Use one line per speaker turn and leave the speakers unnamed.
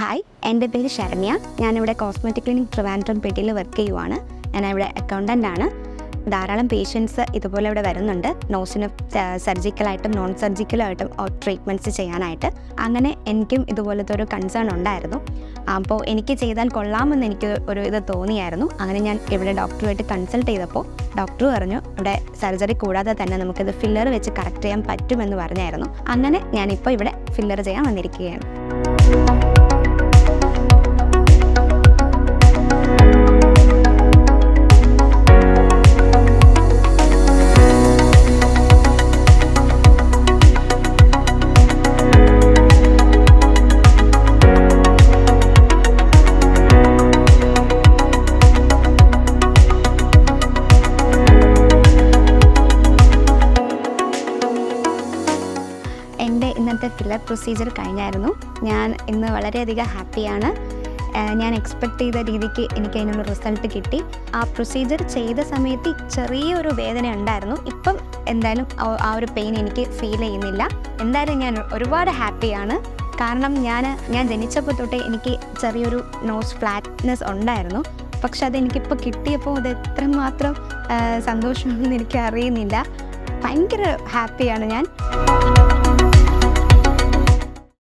Hi, എൻ്റെ പേര് ശരണ്യ. ഞാനിവിടെ കോസ്മെറ്റിക് ക്ലിനിക് ട്രിവാൻഡ്രം പെട്ടിയിൽ വർക്ക് ചെയ്യുവാണ്. ഞാനിവിടെ അക്കൗണ്ടൻ്റ് ആണ്. ധാരാളം പേഷ്യൻസ് ഇതുപോലെ ഇവിടെ വരുന്നുണ്ട്, നോസിന് സർജിക്കലായിട്ടും നോൺ സർജിക്കലായിട്ടും ട്രീറ്റ്മെൻറ്റ്സ് ചെയ്യാനായിട്ട്. അങ്ങനെ എനിക്കും ഇതുപോലത്തെ ഒരു കൺസേൺ ഉണ്ടായിരുന്നു. അപ്പോൾ എനിക്ക് ചെയ്താൽ കൊള്ളാമെന്ന് എനിക്ക് ഇത് തോന്നിയായിരുന്നു. അങ്ങനെ ഞാൻ ഇവിടെ ഡോക്ടറുമായിട്ട് കൺസൾട്ട് ചെയ്തപ്പോൾ ഡോക്ടർ പറഞ്ഞു ഇവിടെ സർജറി കൂടാതെ തന്നെ നമുക്കിത് ഫില്ലർ വെച്ച് കറക്റ്റ് ചെയ്യാൻ പറ്റുമെന്ന് പറഞ്ഞായിരുന്നു. അങ്ങനെ ഞാനിപ്പോൾ ഇവിടെ ഫില്ലർ ചെയ്യാൻ വന്നിരിക്കുകയാണ്. എൻ്റെ ഇന്നത്തെ ഫില്ലർ പ്രൊസീജിയർ കഴിഞ്ഞായിരുന്നു. ഞാൻ ഇന്ന് വളരെയധികം ഹാപ്പിയാണ്. ഞാൻ എക്സ്പെക്റ്റ് ചെയ്ത രീതിക്ക് എനിക്ക് അതിനുള്ള റിസൾട്ട് കിട്ടി. ആ പ്രൊസീജിയർ ചെയ്ത സമയത്ത് ചെറിയൊരു വേദന ഉണ്ടായിരുന്നു. ഇപ്പം എന്തായാലും ആ ഒരു പെയിൻ എനിക്ക് ഫീൽ ചെയ്യുന്നില്ല. എന്തായാലും ഞാൻ ഒരുപാട് ഹാപ്പിയാണ്. കാരണം ഞാൻ ജനിച്ചപ്പോൾ തൊട്ടേ എനിക്ക് ചെറിയൊരു നോസ് ഫ്ലാറ്റ്നെസ് ഉണ്ടായിരുന്നു. പക്ഷെ അതെനിക്കിപ്പോൾ കിട്ടിയപ്പോൾ അത് എത്രമാത്രം സന്തോഷമാണെന്ന് എനിക്ക് അറിയുന്നില്ല. ഭയങ്കര ഹാപ്പിയാണ് ഞാൻ.